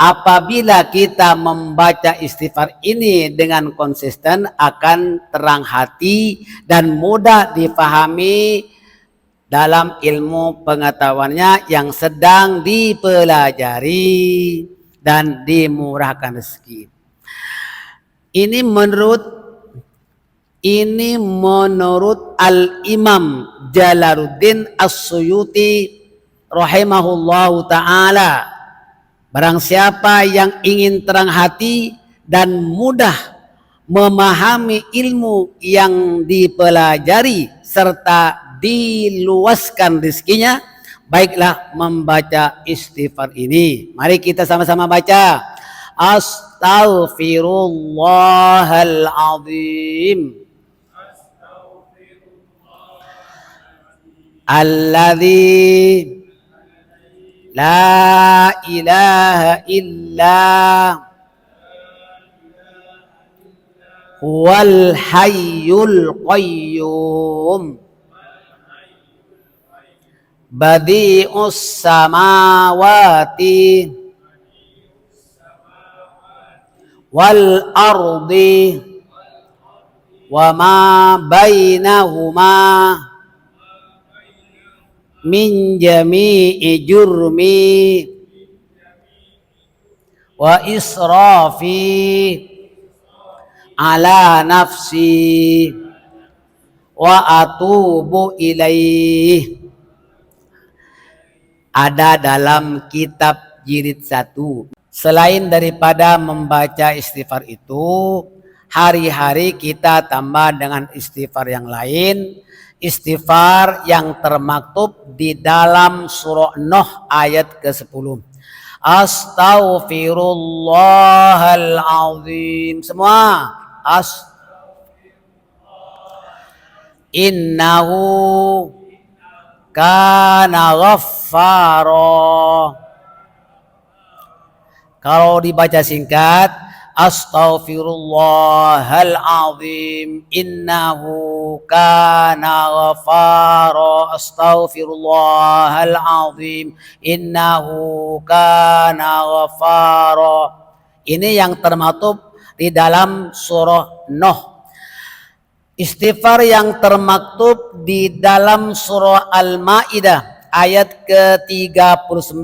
apabila kita membaca istighfar ini dengan konsisten akan terang hati dan mudah dipahami dalam ilmu pengetahuannya yang sedang dipelajari dan dimurahkan rezeki. Ini menurut Al-Imam Jalaluddin As-Suyuti rahimahullahu ta'ala. Barang siapa yang ingin terang hati dan mudah memahami ilmu yang dipelajari serta diluaskan rezekinya, baiklah membaca istighfar ini. Mari kita sama-sama baca. Astaghfirullahaladzim alladzi la ilaha illa huwal hayyul qayyum badi'us samawati wal ardi wa ma bainahuma min jami'i jurmi wa israfi ala nafsi wa atubu ilaih. Ada dalam kitab jilid 1. Selain daripada membaca istighfar itu, hari-hari kita tambah dengan istighfar yang lain. Istighfar yang termaktub di dalam surah Nuh ayat ke-10. Astaghfirullahaladzim. Semua. Innahu kana ghaffara. Kalau dibaca singkat, astaghfirullahaladzim innahu kana ghaffara. Astaghfirullahaladzim innahu kana ghaffara. Ini yang termaktub di dalam surah Nuh. Istighfar yang termaktub di dalam surah Al-Maidah ayat ke-39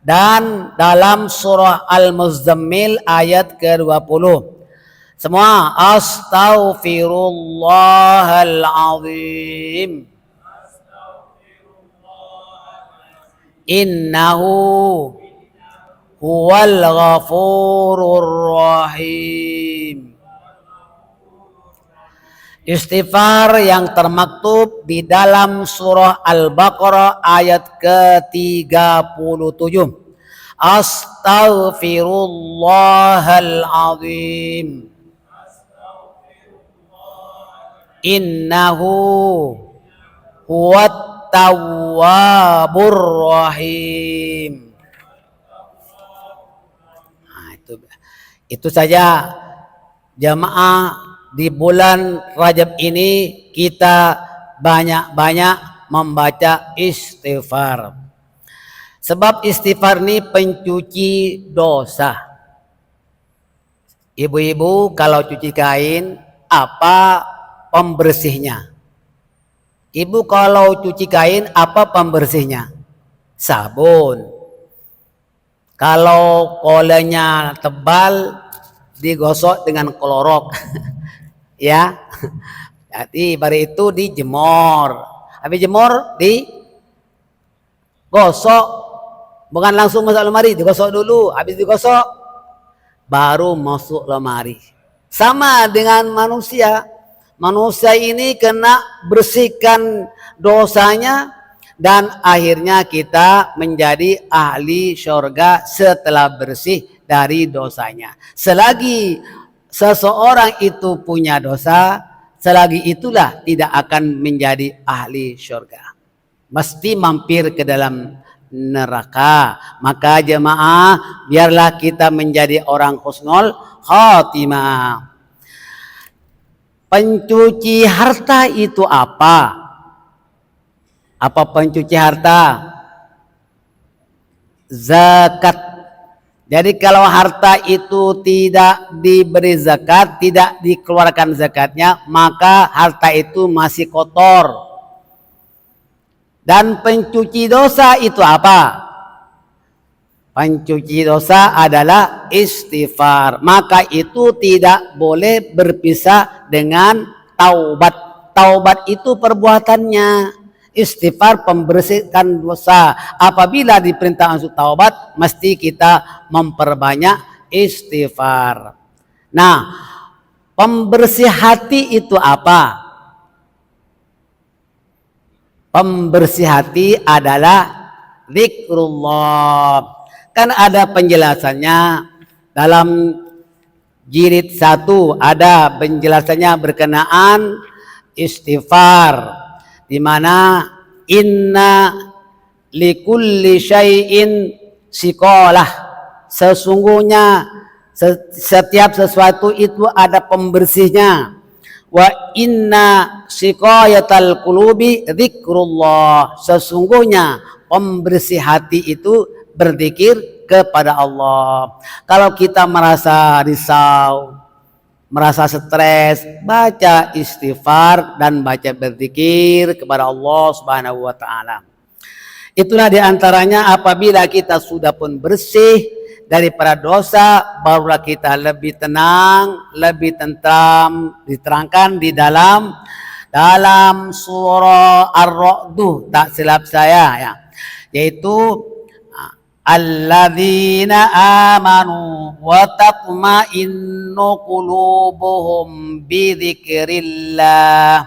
dan dalam surah Al-Muzammil ayat ke-20. Semua astaghfirullahaladzim innahu huwal ghafurur rahim. Istighfar yang termaktub di dalam surah Al-Baqarah ayat ke-37. Astaghfirullahaladzim innahu huwat tawwabur rahim. Nah, itu saja jamaah. Di bulan Rajab ini kita banyak-banyak membaca istighfar. Sebab istighfar ini pencuci dosa. Ibu-ibu kalau cuci kain, apa pembersihnya? Ibu kalau cuci kain, apa pembersihnya? Sabun. Kalau kolenya tebal, digosok dengan klorok. Ya, jadi baru itu dijemur. Habis jemur digosok, bukan langsung masuk lemari, digosok dulu. Habis digosok baru masuk lemari. Sama dengan manusia. Manusia ini kena bersihkan dosanya dan akhirnya kita menjadi ahli surga setelah bersih dari dosanya. Selagi seseorang itu punya dosa, selagi itulah tidak akan menjadi ahli surga. Mesti mampir ke dalam neraka. Maka jemaah, biarlah kita menjadi orang husnul khatimah. Pencuci harta itu apa? Apa pencuci harta? Zakat. Jadi kalau harta itu tidak diberi zakat, tidak dikeluarkan zakatnya, maka harta itu masih kotor. Dan pencuci dosa itu apa? Pencuci dosa adalah istighfar. Maka itu tidak boleh berpisah dengan taubat. Taubat itu perbuatannya. Istighfar pembersihkan dosa. Apabila diperintah untuk taubat, mesti kita memperbanyak istighfar. Nah, pembersih hati itu apa? Pembersih hati adalah zikrullah. Kan ada penjelasannya dalam jilid 1, ada penjelasannya berkenaan istighfar, di mana inna likulli syai'in siqalah, sesungguhnya setiap sesuatu itu ada pembersihnya. Wa inna siqayatal qulubi zikrullah, sesungguhnya pembersih hati itu berzikir kepada Allah. Kalau kita merasa risau, merasa stres, baca istighfar dan baca berzikir kepada Allah Subhanahu wa taala. Itulah diantaranya apabila kita sudah pun bersih daripada dosa, barulah kita lebih tenang, lebih tentram. Diterangkan di dalam surah Ar-Ra'd, tak silap saya ya, yaitu alladzina amanu wa tatma'innu qulubuhum bidzikrillah,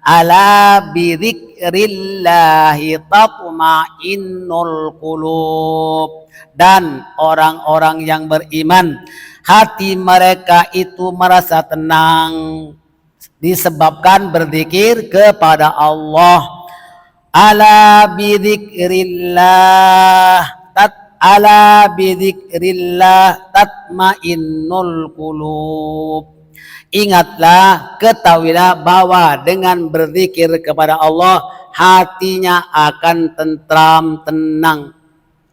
ala bidzikrillahi tatma'innul qulub. Dan orang-orang yang beriman, hati mereka itu merasa tenang disebabkan berzikir kepada Allah. Ala bidzikrillah, ala bidzikrillah tatmainnul qulub. Ingatlah, ketahuilah bahwa dengan berzikir kepada Allah, hatinya akan tentram, tenang.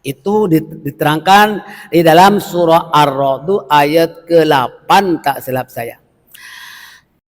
Itu diterangkan di dalam surah Ar-Ra'd ayat ke-8 tak silap saya.